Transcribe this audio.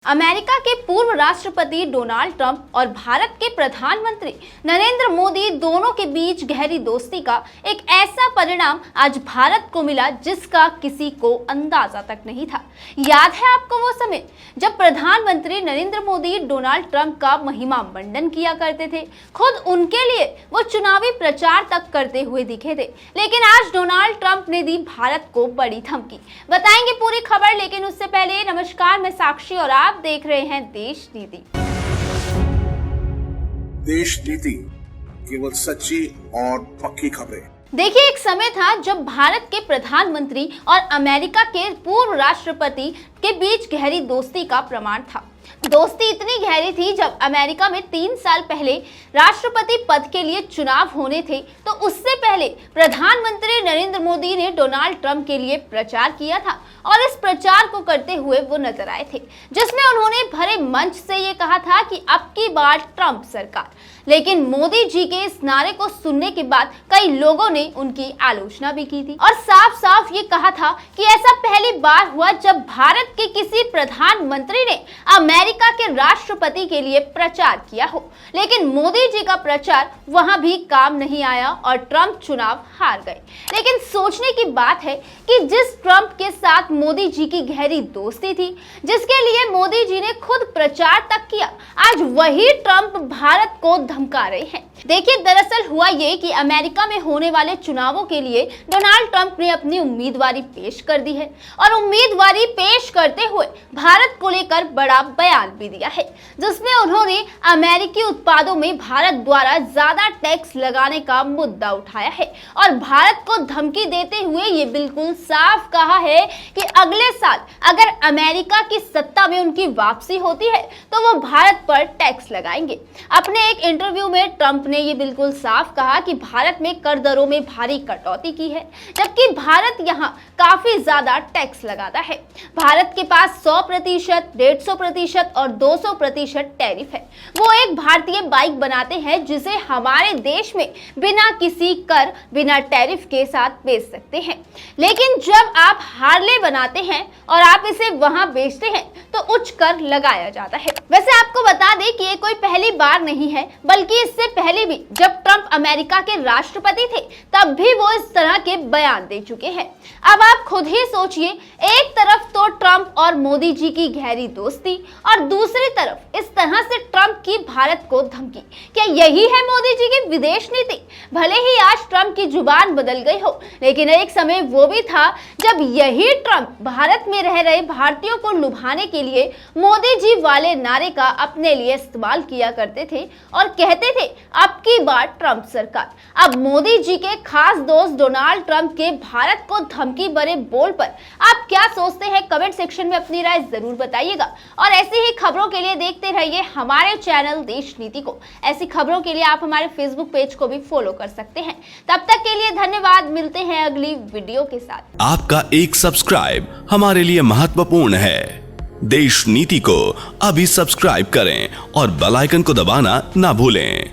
America के पूर्व राष्ट्रपति डोनाल्ड ट्रंप और भारत के प्रधानमंत्री नरेंद्र मोदी दोनों के बीच गहरी दोस्ती का एक ऐसा परिणाम आज भारत को मिला जिसका किसी को अंदाजा तक नहीं था। याद है आपको वो समय जब प्रधानमंत्री नरेंद्र मोदी डोनाल्ड ट्रंप का महिमा मंडन किया करते थे, खुद उनके लिए वो चुनावी प्रचार तक करते हुए दिखे थे। लेकिन आज डोनाल्ड ट्रंप ने दी भारत को बड़ी धमकी। बताएंगे पूरी खबर, लेकिन उससे पहले नमस्कार, मैं साक्षी और आप देख रहे हैं देश नीति। देश नीति, केवल सच्ची और पक्की खबरें। देखिए, एक समय था जब भारत के प्रधानमंत्री और अमेरिका के पूर्व राष्ट्रपति के बीच गहरी दोस्ती का प्रमाण था। दोस्ती इतनी गहरी थी, जब अमेरिका में 3 साल पहले राष्ट्रपति पद के लिए चुनाव होने थे तो उससे पहले प्रधानमंत्री नरेंद्र मोदी ने डोनाल्ड ट्रंप के लिए प्रचार किया था और इस प्रचार को करते हुए वो नजर आए थे, जिसमें उन्होंने भरे मंच से ये कहा था कि अब की बार ट्रंप सरकार। लेकिन मोदी जी के इस नारे को सुनने के बाद कई लोगों ने उनकी आलोचना भी की थी और साफ साफ ये कहा था कि ऐसा पहली बार हुआ जब भारत के किसी प्रधानमंत्री ने अमेरिका के राष्ट्रपति के लिए प्रचार किया हो। लेकिन मोदी जी का प्रचार वहां भी काम नहीं आया और ट्रंप चुनाव हार गए। लेकिन सोचने की बात है कि जिस ट्रंप के साथ मोदी जी की गहरी दोस्ती थी, जिसके लिए मोदी जी ने खुद प्रचार तक किया, आज वही ट्रंप भारत को धमका रहे हैं। देखिए, दरअसल हुआ ये कि अमेरिका में होने वाले चुनावों के लिए डोनाल्ड ट्रंप ने अपनी उम्मीदवारी पेश कर दी है और उम्मीदवारी पेश करते हुए भारत को लेकर बड़ा बयान भी दिया है, जिसमें उन्होंने अमेरिकी उत्पादों में भारत द्वारा ज्यादा टैक्स लगाने का मुद्दा उठाया है और भारत को धमकी देते हुए ये बिल्कुल साफ कहा है कि अगले साल अगर अमेरिका की सत्ता में उनकी वापसी होती है तो वो भारत पर टैक्स लगाएंगे। अपने एक इंटरव्यू में ट्रंप ने ये बिल्कुल साफ कहा कि भारत में कर दरों में भारी कटौती की है, जबकि भारत यहाँ काफी ज्यादा टैक्स लगाता है। भारत के पास 100%, 150% और 200% टैरिफ है। वो एक भारतीय बाइक बनाते हैं जिसे हमारे देश में बिना किसी कर, बिना टैरिफ के साथ बेच सकते हैं। लेकिन जब आप हार्ले बनाते हैं और आप इसे वहां बेचते हैं तो उच्च कर लगाया जाता है। वैसे आपको बता दें कि ये कोई पहली बार नहीं है, बल्कि इससे पहले भी जब ट्रंप अमेरिका के राष्ट्रपति थे तब भी वो इस तरह के बयान दे चुके हैं। अब आप खुद ही सोचिए, एक तरफ तो ट्रंप और मोदी जी की गहरी दोस्ती और दूसरी तरफ इस तरह से ट्रंप की भारत को धमकी। क्या यही है मोदी जी की विदेश नीति? भले ही आज ट्रंप की जुबान बदल गई हो, लेकिन एक समय वो भी था जब यही ट्रंप भारत में रह रहे भारतीयों को लुभाने के लिए मोदी जी वाले नारे का अपने लिए इस्तेमाल किया करते थे और कहते थे अब की बार ट्रंप सरकार। अब मोदी जी के खास दोस्त डोनाल्ड ट्रंप के भारत को धमकी भरे बोल पर आप क्या सोचते हैं? कमेंट सेक्शन में अपनी राय जरूर बताइएगा और ऐसी ही खबरों के लिए देखते रहिए हमारे चैनल देश नीति को। ऐसी खबरों के लिए आप हमारे फेसबुक पेज को भी फॉलो कर सकते हैं। तब तक के लिए धन्यवाद। मिलते हैं अगली वीडियो के साथ। आपका एक सब्सक्राइब हमारे लिए महत्वपूर्ण है। देश नीति को अभी सब्सक्राइब करें और बेल आइकन को दबाना ना भूलें।